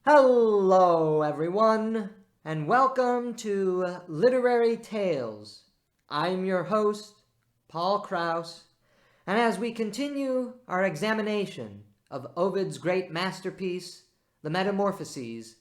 Hello, everyone, and welcome to Literary Tales. I'm your host, Paul Krause, and as we continue our examination of Ovid's great masterpiece, the Metamorphoses,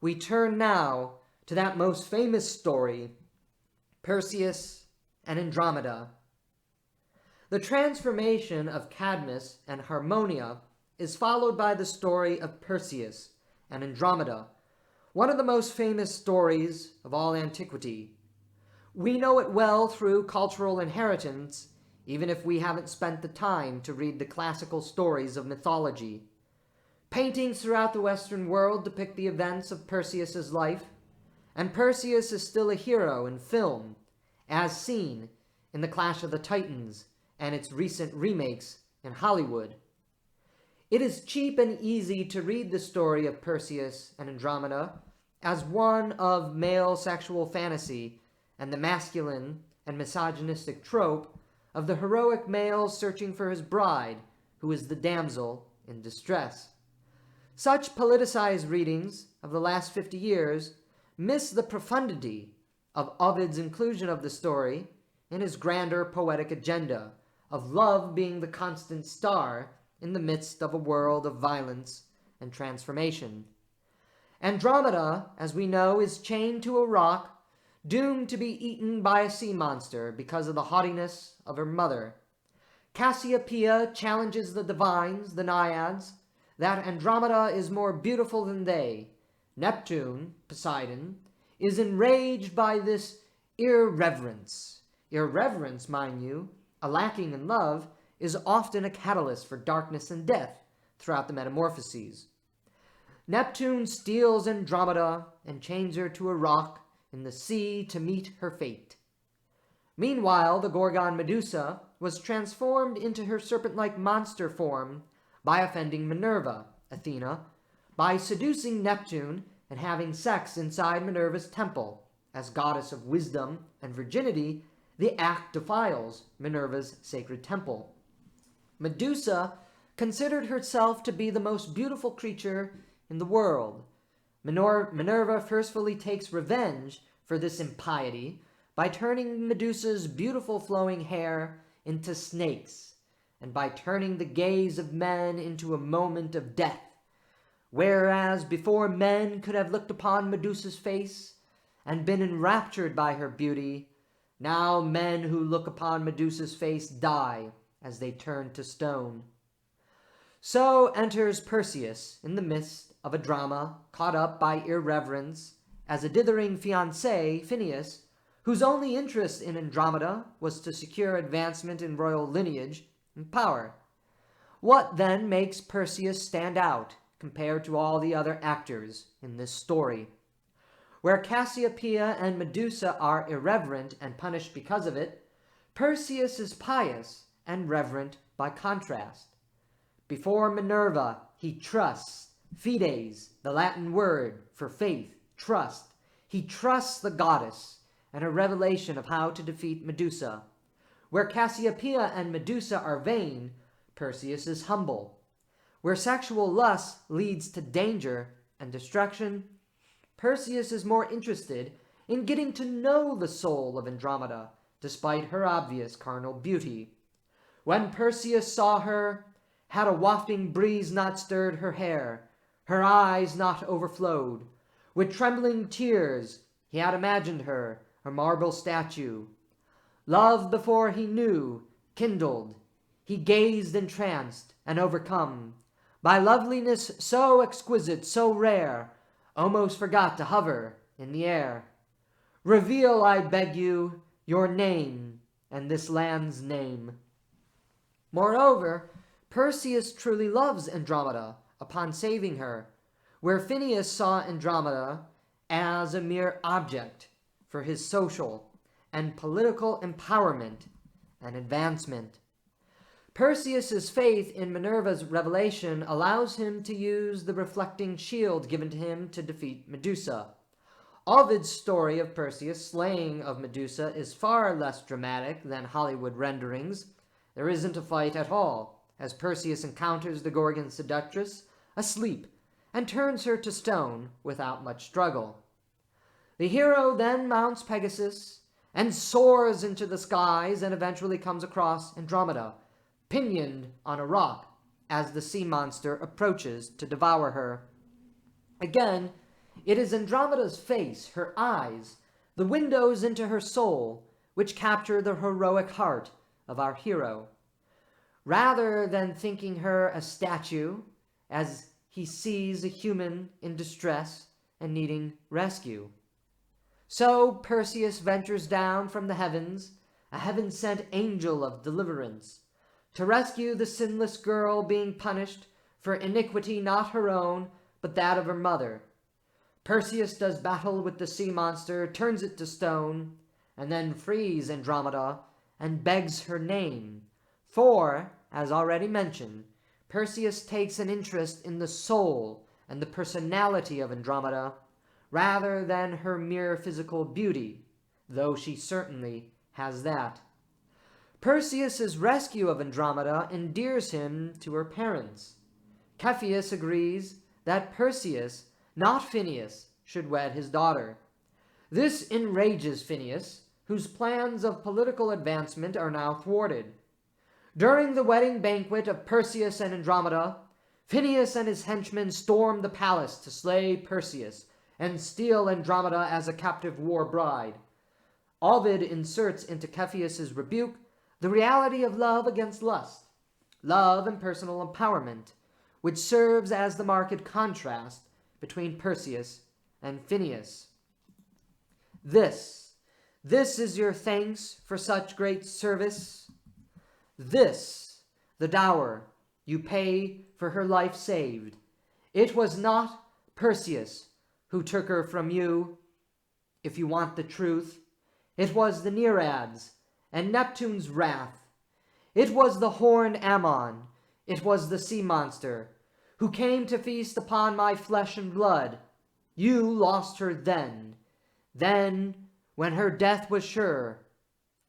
we turn now to that most famous story, Perseus and Andromeda. The transformation of Cadmus and Harmonia is followed by the story of Perseus and Andromeda, one of the most famous stories of all antiquity. We know it well through cultural inheritance, even if we haven't spent the time to read the classical stories of mythology. Paintings throughout the Western world depict the events of Perseus's life, and Perseus is still a hero in film, as seen in The Clash of the Titans and its recent remakes in Hollywood. It is cheap and easy to read the story of Perseus and Andromeda as one of male sexual fantasy and the masculine and misogynistic trope of the heroic male searching for his bride, who is the damsel in distress. Such politicized readings of the last 50 years miss the profundity of Ovid's inclusion of the story in his grander poetic agenda of love being the constant star in the midst of a world of violence and transformation. Andromeda, as we know, is chained to a rock, doomed to be eaten by a sea monster because of the haughtiness of her mother. Cassiopeia challenges the divines, the naiads, that Andromeda is more beautiful than they. Neptune, Poseidon, is enraged by this irreverence. Irreverence, mind you, a lacking in love, is often a catalyst for darkness and death throughout the Metamorphoses. Neptune steals Andromeda and chains her to a rock in the sea to meet her fate. Meanwhile, the Gorgon Medusa was transformed into her serpent-like monster form by offending Minerva, Athena, by seducing Neptune and having sex inside Minerva's temple. As goddess of wisdom and virginity, the act defiles Minerva's sacred temple. Medusa considered herself to be the most beautiful creature in the world. Minerva forcefully takes revenge for this impiety by turning Medusa's beautiful flowing hair into snakes, and by turning the gaze of men into a moment of death. Whereas before men could have looked upon Medusa's face and been enraptured by her beauty, now men who look upon Medusa's face die as they turn to stone. So enters Perseus in the midst of a drama caught up by irreverence as a dithering fiancé, Phineus, whose only interest in Andromeda was to secure advancement in royal lineage and power. What then makes Perseus stand out compared to all the other actors in this story? Where Cassiopeia and Medusa are irreverent and punished because of it, Perseus is pious and reverent by contrast. Before Minerva, he trusts, fides, the Latin word for faith, trust. He trusts the goddess and her revelation of how to defeat Medusa. Where Cassiopeia and Medusa are vain, Perseus is humble. Where sexual lust leads to danger and destruction, Perseus is more interested in getting to know the soul of Andromeda, despite her obvious carnal beauty. When Perseus saw her, had a wafting breeze not stirred her hair, her eyes not overflowed, with trembling tears he had imagined her, a marble statue. Love before he knew, kindled, he gazed entranced and overcome, by loveliness so exquisite, so rare, almost forgot to hover in the air. Reveal, I beg you, your name and this land's name. Moreover, Perseus truly loves Andromeda upon saving her, where Phineus saw Andromeda as a mere object for his social and political empowerment and advancement. Perseus's faith in Minerva's revelation allows him to use the reflecting shield given to him to defeat Medusa. Ovid's story of Perseus' slaying of Medusa is far less dramatic than Hollywood renderings. There isn't a fight at all, as Perseus encounters the Gorgon seductress asleep and turns her to stone without much struggle. The hero then mounts Pegasus and soars into the skies and eventually comes across Andromeda, pinioned on a rock as the sea monster approaches to devour her. Again, it is Andromeda's face, her eyes, the windows into her soul, which capture the heroic heart of our hero. Rather than thinking her a statue, as he sees a human in distress and needing rescue. So Perseus ventures down from the heavens, a heaven-sent angel of deliverance, to rescue the sinless girl being punished for iniquity not her own, but that of her mother. Perseus does battle with the sea monster, turns it to stone, and then frees Andromeda and begs her name. For, as already mentioned, Perseus takes an interest in the soul and the personality of Andromeda, rather than her mere physical beauty, though she certainly has that. Perseus's rescue of Andromeda endears him to her parents. Cepheus agrees that Perseus, not Phineus, should wed his daughter. This enrages Phineus, whose plans of political advancement are now thwarted. During the wedding banquet of Perseus and Andromeda, Phineus and his henchmen storm the palace to slay Perseus and steal Andromeda as a captive war bride. Ovid inserts into Cepheus's rebuke the reality of love against lust, love and personal empowerment, which serves as the marked contrast between Perseus and Phineus. This is your thanks for such great service. This, the dower you pay for her life saved. It was not Perseus who took her from you. If you want the truth, it was the Nereids and Neptune's wrath. It was the horned Ammon, it was the sea monster, who came to feast upon my flesh and blood. You lost her then, when her death was sure,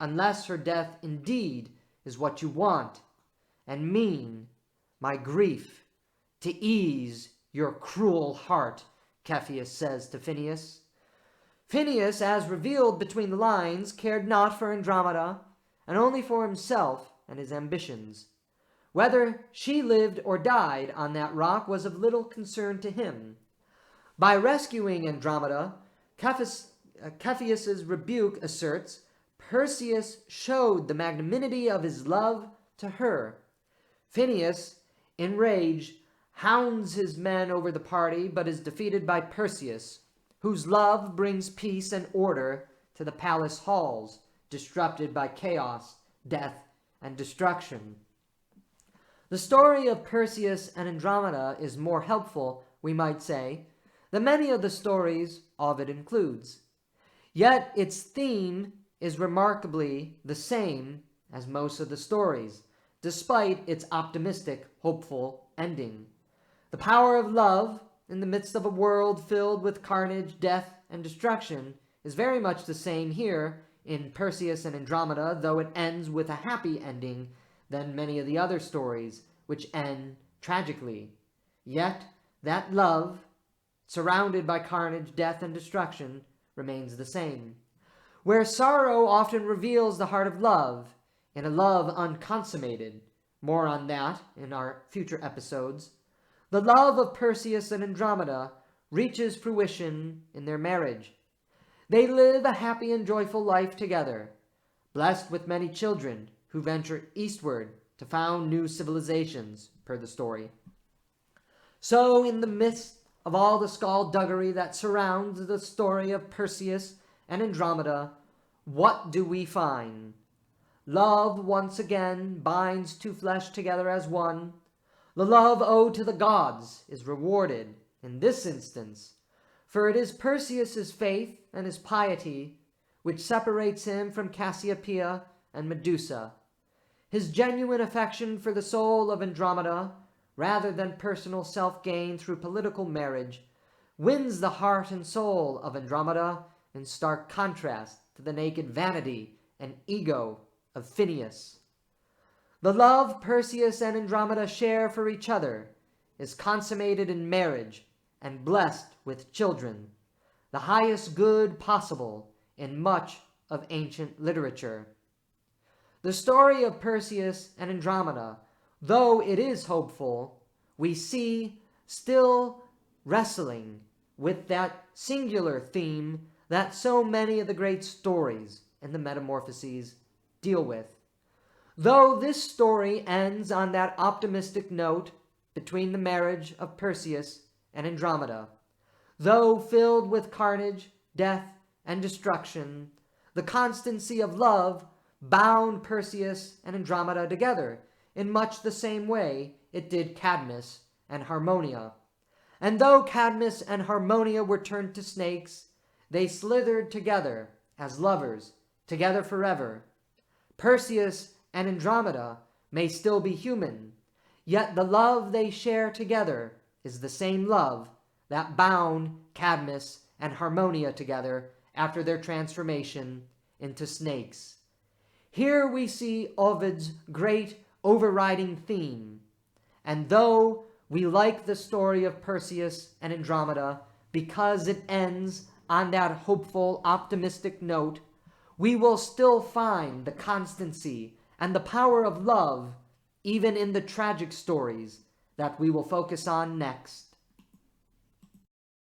unless her death indeed is what you want, and mean, my grief, to ease your cruel heart, Cepheus says to Phineus. Phineus, as revealed between the lines, cared not for Andromeda, and only for himself and his ambitions. Whether she lived or died on that rock was of little concern to him. By rescuing Andromeda, Cepheus's rebuke asserts, Perseus showed the magnanimity of his love to her. Phineus, enraged, hounds his men over the party, but is defeated by Perseus, whose love brings peace and order to the palace halls, disrupted by chaos, death, and destruction. The story of Perseus and Andromeda is more helpful, we might say, than many of the stories Ovid includes. Yet its theme is remarkably the same as most of the stories, despite its optimistic, hopeful ending. The power of love, in the midst of a world filled with carnage, death, and destruction, is very much the same here in Perseus and Andromeda, though it ends with a happy ending than many of the other stories, which end tragically. Yet, that love, surrounded by carnage, death, and destruction, remains the same. Where sorrow often reveals the heart of love, in a love unconsummated, more on that in our future episodes, the love of Perseus and Andromeda reaches fruition in their marriage. They live a happy and joyful life together, blessed with many children who venture eastward to found new civilizations, per the story. So, in the midst of all the skullduggery that surrounds the story of Perseus and Andromeda, what do we find? Love once again binds two flesh together as one. The love owed to the gods is rewarded in this instance, for it is Perseus's faith and his piety which separates him from Cassiopeia and Medusa. His genuine affection for the soul of Andromeda, rather than personal self-gain through political marriage, wins the heart and soul of Andromeda in stark contrast to the naked vanity and ego of Phineus. The love Perseus and Andromeda share for each other is consummated in marriage and blessed with children, the highest good possible in much of ancient literature. The story of Perseus and Andromeda, though it is hopeful, we see still wrestling with that singular theme that so many of the great stories in the Metamorphoses deal with. Though this story ends on that optimistic note between the marriage of Perseus and Andromeda, though filled with carnage, death, and destruction, the constancy of love bound Perseus and Andromeda together in much the same way it did Cadmus and Harmonia. And though Cadmus and Harmonia were turned to snakes, they slithered together as lovers, together forever. Perseus and Andromeda may still be human, yet the love they share together is the same love that bound Cadmus and Harmonia together after their transformation into snakes. Here we see Ovid's great overriding theme, and though we like the story of Perseus and Andromeda because it ends on that hopeful, optimistic note, we will still find the constancy and the power of love even in the tragic stories that we will focus on next.